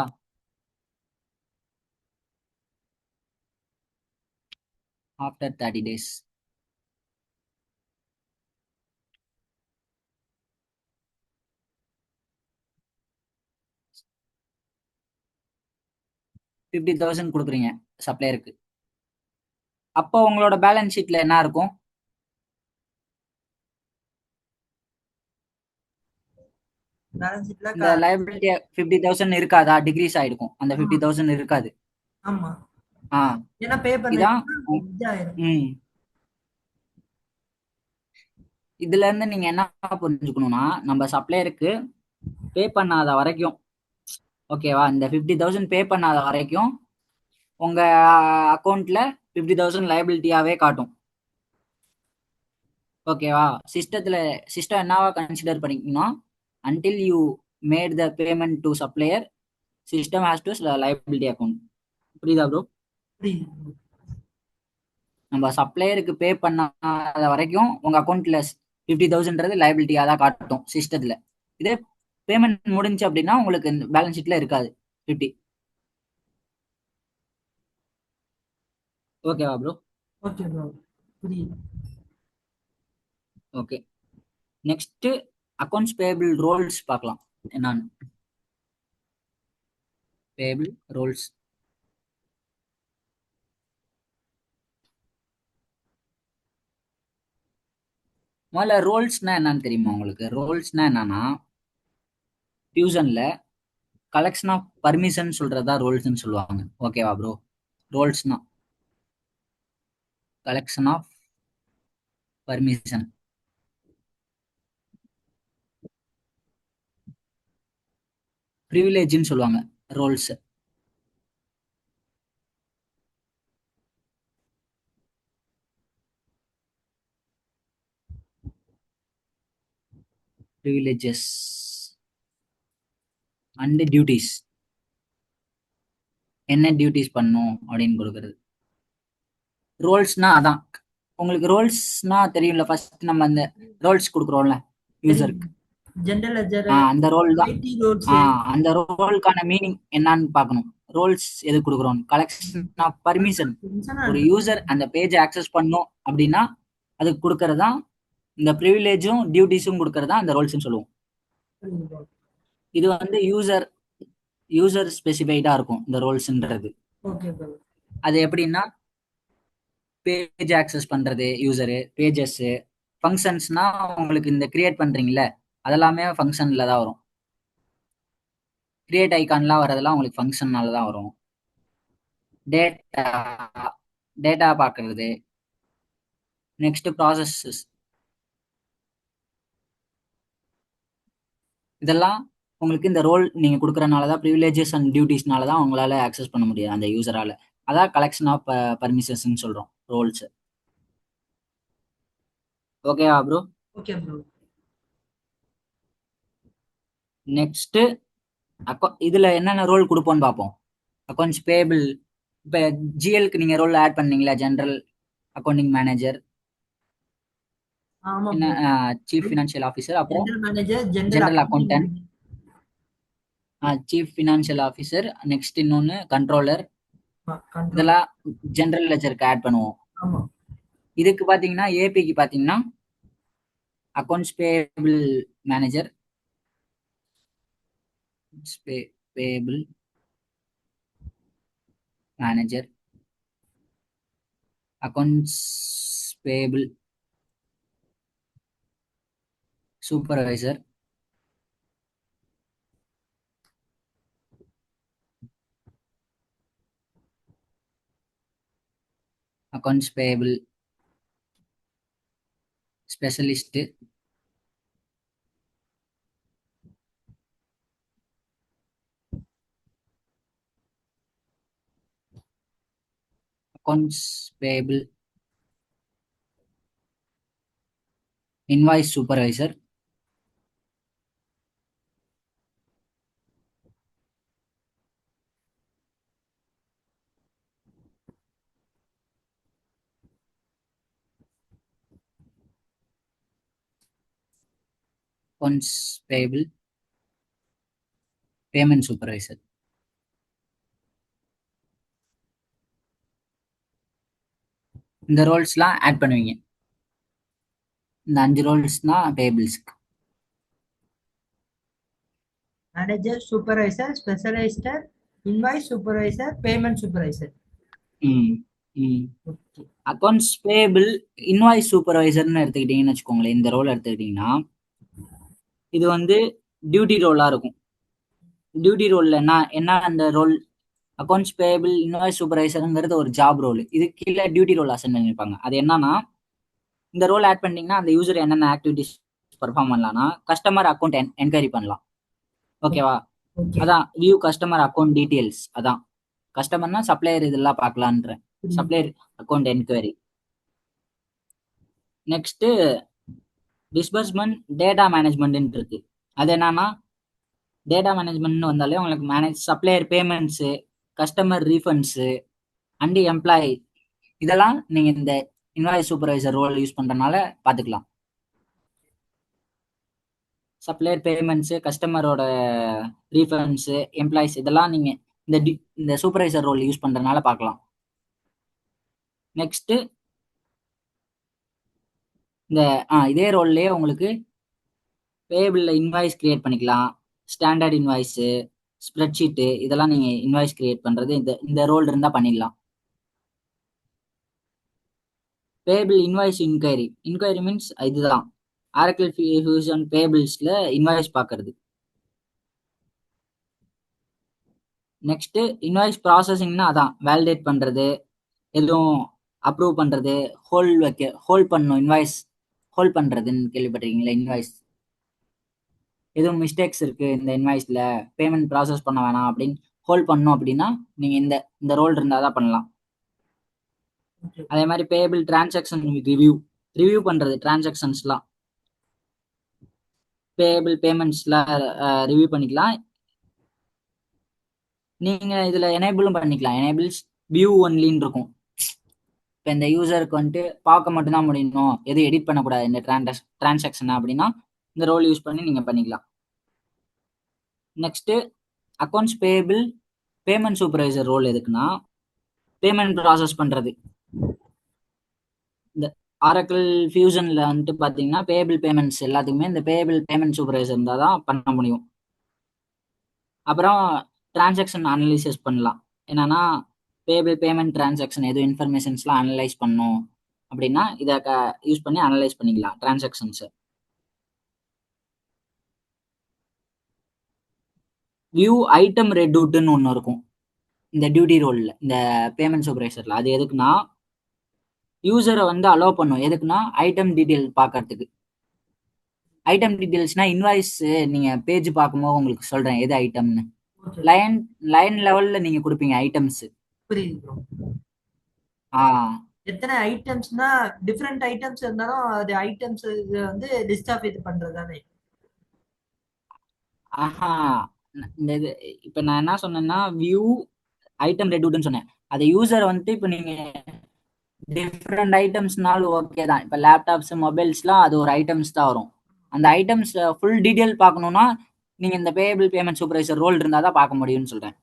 After 30 days. $50,000 கொடுக்குறீங்க சப்ளையருக்கு. அப்போ உங்களோட பேலன்ஸ் ஷீட்ல என்ன இருக்கும்? பேலன்ஸ் ஷீட்ல இந்த லைபிலிட்டி 50,000 இருக்காதா, டிகிரீஸ் ஆயிருக்கும். அந்த ஆமா 50,000 இருக்காது. ஆமா ஆ ஏன்னா பே இதான் பண்ண இதாயிரும். ம் இதுல இருந்து நீங்க என்ன புரிஞ்சுக்கணும்னா, நம்ம சப்ளையருக்கு பே பண்ணாத வரைக்கும், ஓகேவா, இந்த 50,000 பே பண்ணாத வரைக்கும் உங்க அக்கௌண்ட்ல 50,000 லைபிலிட்டியாவே காட்டும். ஓகேவா, சிஸ்டம் என்னவா கன்சிடர் பண்ணிக்கணும், until you made the payment to supplier, system has to liability account. புரியுதா ப்ரோ? புரியுது. நம்ம சப்ளையருக்கு பே பண்ணாத வரைக்கும் உங்க அக்கௌண்ட்ல 50,000ன்றது லைபிலிட்டியா தான் காட்டும் சிஸ்டத்துல. இதே பேமெண்ட் முடிஞ்சு அப்படின்னா உங்களுக்கு பேலன்ஸ் ஷீட்ல இருக்காது 50. ஓகேவா ப்ரோ? ஓகே ப்ரோ, புரியுது. Okay, next accounts payable roles பார்க்கலாம். என்னன்னு பேபிள் ரோல்ஸ். முதல்ல ரோல்ஸ்னா என்னன்னு தெரியுமா உங்களுக்கு? ரோல்ஸ்னா என்னன்னா, ஃபியூஷன்ல கலெக்ஷன் ஆஃப் பர்மிஷன் சொல்றதா ரோல்ஸ்ன்னு சொல்லுவாங்க. ஓகேவா ப்ரோ? ரோல்ஸ்னா கலெக்ஷன் ஆஃப் பர்மிஷன். ப்ரிவிலேஜ்னு சொல்லுவாங்க ரோல்ஸ். Privileges and duties. என்ன டியூட்டிஸ் பண்ணும் அப்படின்னு கொடுக்கறது. ரோல்ஸ்னா அதான். உங்களுக்கு ரோல்ஸ்னா தெரியும்ல, ஃபர்ஸ்ட் நம்ம அந்த ரோல்ஸ் கொடுக்குறோம்ல யூசருக்கு, ஜெனரல் லெட்ஜர், அந்த ரோல் தான். ID roles. அந்த ரோலுக்கான மீனிங் என்னன்னு பார்க்கணும். ரோல்ஸ் எது கொடுக்குறோம்? Collection of permission. ஒரு யூசர் அந்த பேஜை ஆக்சஸ் பண்ணும் அப்படின்னா அதுக்கு கொடுக்கறதா இந்த ப்ரிவிலேஜும் டியூட்டிஸும் கொடுக்கறதா அந்த ரோல்ஸ்னு சொல்லுவோம். இது வந்து யூசர் ஸ்பெசிஃபைடா இருக்கும் இந்த ரோல்ஸ்ன்றது. Okay bro. அது எப்படின்னா, பேஜ் ஆக்சஸ் பண்றது யூசரு, பேஜஸ், ஃபங்க்ஷன்ஸ்னா உங்களுக்கு இந்த கிரியேட் பண்றீங்கல்ல அதெல்லாமே ஃபங்க்ஷன்ல தான் வரும். கிரியேட் ஐகான்லாம் வரதெல்லாம் உங்களுக்கு ஃபங்க்ஷன்னால தான் வரும். டேட்டா டேட்டா பார்க்கறது, நெக்ஸ்ட் ப்ராசஸஸ், இதெல்லாம் உங்களுக்கு இந்த ரோல் நீங்க கொடுக்கறனால தான், ப்ரிவிலேஜஸ் அண்ட் டியூட்டிஸ்னால தான் உங்களால ஆக்சஸ் பண்ண முடியாது அந்த யூசரால. அதான் கலெக்ஷன் ஆஃப் பர்மிஷன்ஸ் சொல்றோம் ரோல்ஸ். ஓகேவா ப்ரோ? Okay bro. நெக்ஸ்ட் இதுல என்னென்ன ரோல் கொடுப்போம்னு பார்ப்போம். Accounts payable. இப்போ ஜிஎல்க்கு நீங்க ரோல் ஆட் பண்ணீங்களா, ஜெனரல் அக்கௌண்டிங் மேனேஜர், ஆமா என்ன ப்ரோ. சீஃப் ஃபினான்ஷியல் ஆஃபீஸர், அப்புறம் general manager, general accountant, chief financial officer, next இன்னொன்னு கண்ட்ரோலர். கண்ட்ரோல். இதெல்லாம் ஜெனரல் லெஜருக்கு ஆட் பண்ணுவோம். ஆமா. இதுக்கு பாத்தீங்கன்னா ஏபிக்கு பாத்தீங்கன்னா accounts payable manager, payable manager, accounts payable supervisor, accounts payable specialist, accounts payable invoice supervisor, accounts payable payment supervisor. இந்த ரோல்ஸ்லாம் add பண்ணுவீங்க. இந்த 5 ரோல்ஸ் தான் பேபிள்ஸ்க்கு. Manager, supervisor, specialist, invoice supervisor, payment supervisor. Accounts payable invoice சூப்பர்வைசர்னு எடுத்துக்கிட்டீங்கன்னு வச்சுக்கோங்களேன், இந்த ரோல் எடுத்துக்கிட்டீங்கன்னா இது வந்து டியூட்டி ரோலா இருக்கும். டியூட்டி ரோல்ல என்ன அந்த ரோல், அக்கௌண்ட்ஸ் பேபிள் இன்வாய்ஸ் சூப்பர்வைசருங்கிறது ஒரு ஜாப் ரோல். இது கீழே டியூட்டி ரோல் அசைன் பண்ணிருப்பாங்க. அது என்னன்னா, இந்த ரோல் ஆட் பண்ணிட்டீங்கன்னா அந்த யூசர் என்னென்ன ஆக்டிவிட்டிஸ் பெர்ஃபார்ம் பண்ணலாம்னா, கஸ்டமர் அக்கௌண்ட் என்கொயரி பண்ணலாம். ஓகேவா? ஓகே. அதான் வியூ கஸ்டமர் அக்கௌண்ட் டீடைல்ஸ். அதான் கஸ்டமர்னா சப்ளையர் இதெல்லாம் பார்க்கலான்றேன். Supplier account enquiry. Next disbursement data management இருக்கு. அது என்னன்னா, டேட்டா மேனேஜ்மெண்ட்னு வந்தாலே உங்களுக்கு manage supplier payments, customer refunds and employee, இதெல்லாம் நீங்க இந்த இன்வாய்ஸ் சூப்பர்வைசர் ரோல் யூஸ் பண்றதுனால பாத்துக்கலாம். சப்ளையர் பேமெண்ட்ஸு, கஸ்டமரோட ரீஃபண்ட்ஸு, எம்ப்ளாயிஸ், இதெல்லாம் நீங்க இந்த சூப்பர்வைசர் ரோல் யூஸ் பண்றதுனால பார்க்கலாம். நெக்ஸ்ட் இந்த இதே ரோல்லேயே உங்களுக்கு பேபிள்ல இன்வாய்ஸ் கிரியேட் பண்ணிக்கலாம். ஸ்டாண்டர்ட் இன்வாய்ஸு, ஸ்ப்ரெட்ஷீட்டு, இதெல்லாம் நீங்க இன்வாய்ஸ் கிரியேட் பண்றது இந்த ரோல் இருந்தா பண்ணிடலாம். பேபிள் இன்வாய்ஸ் இன்கொயரி மீன்ஸ் இதுதான் ஆரக்கிள் ஃபியூஷன் பேபிள்ஸ்ல இன்வாய்ஸ் பார்க்கறது. நெக்ஸ்ட் இன்வாய்ஸ் ப்ராசஸிங்னா அதான் வேலிடேட் பண்றது, எதுவும் அப்ரூவ் பண்றது, ஹோல்ட் பண்ணும். இன்வாய்ஸ் ஹோல்ட் பண்றதுன்னு கேள்விப்பட்டிருக்கீங்களா? இன்வாய்ஸ் எதுவும் மிஸ்டேக்ஸ் இருக்கு இந்த இன்வாய்ஸ்ல, பேமெண்ட் ப்ராசஸ் பண்ண வேணாம் அப்படின்னு ஹோல்ட் பண்ணும் அப்படின்னா நீங்க இந்த ரோல் இருந்தால் தான் பண்ணலாம். அதே மாதிரி பேபிள் டிரான்சாக்ஷன் ரிவ்யூ பண்றது, டிரான்சாக்ஷன்ஸ்லாம் பேபிள் பேமெண்ட்ஸ்லாம் ரிவ்யூ பண்ணிக்கலாம். நீங்க இதுல எனேபிளும் பண்ணிக்கலாம். எனேபிள்ஸ் வியூ ஒன்லின்னு இருக்கும். இப்போ இந்த யூசருக்கு வந்துட்டு பார்க்க மட்டும்தான் முடியணும், எதுவும் எடிட் பண்ணக்கூடாது இந்த டிரான்சாக்ஷன் அப்படின்னா இந்த ரோல் யூஸ் பண்ணி நீங்க பண்ணிக்கலாம். Next accounts payable payment supervisor role எதுக்குன்னா, பேமெண்ட் ப்ராசஸ் பண்றது. இந்த ஆரக்கிள் ஃபியூஷன்ல வந்துட்டு பாத்தீங்கன்னா பேபிள் பேமெண்ட்ஸ் எல்லாத்துக்குமே இந்த பேபிள் பேமெண்ட் சூப்பர்வைசர் இருந்தால் தான் பண்ண முடியும். அப்புறம் டிரான்சாக்ஷன் அனலிசிஸ் பண்ணலாம். என்னன்னா பேபிள் பேமெண்ட் டிரான்சாக்ஷன் எதுவும் இன்ஃபர்மேஷன்ஸ்லாம் அனலைஸ் பண்ணும் அப்படின்னா இதை யூஸ் பண்ணி அனலைஸ் பண்ணிக்கலாம் டிரான்சாக்ஷன்ஸ். வியூ ஐட்டம் ரெட்யூட்னு ஒன்று இருக்கும் இந்த டியூட்டி ரோல்ல, இந்த பேமெண்ட் சூப்பர்வைசர்ல. அது எதுக்குன்னா யூசரை வந்து அலோவ் பண்ணும். எதுக்குன்னா ஐட்டம் டீடைல் பார்க்கறதுக்கு. ஐட்டம் டீடைல்ஸ்னா இன்வாய்ஸ் நீங்க பேஜ் பார்க்கும்போது உங்களுக்கு சொல்றேன் எது ஐட்டம்னு. லைன் லெவல்ல நீங்க கொடுப்பீங்க ஐட்டம்ஸ். புரியுது ப்ரோ. எத்தனை ஐட்டம்ஸ்னா டிஃபரெண்ட் ஐட்டம்ஸ் இருந்தாலும் அது ஐட்டம்ஸ் வந்து லிஸ்ட் ஆஃப் இது பண்றதானே? ஆஹா, இந்த இது இப்ப நான் என்ன சொன்னேன்னா வியூ ஐட்டம் ரெட்யூட்னு சொன்னேன். அது யூசர் வந்துட்டு இப்ப நீங்க டிஃப்ரெண்ட் ஐட்டம்ஸ்னாலும் ஓகே தான். இப்ப லேப்டாப்ஸ் மொபைல்ஸ்லாம் அது ஒரு ஐட்டம்ஸ் தான் வரும். அந்த ஐட்டம்ஸ் ஃபுல் டீடைல் பார்க்கணும்னா நீங்க இந்த பேபிள் பேமெண்ட் சூப்பர்வைசர் ரோல் இருந்தால் தான் பார்க்க முடியும்னு சொல்றேன்.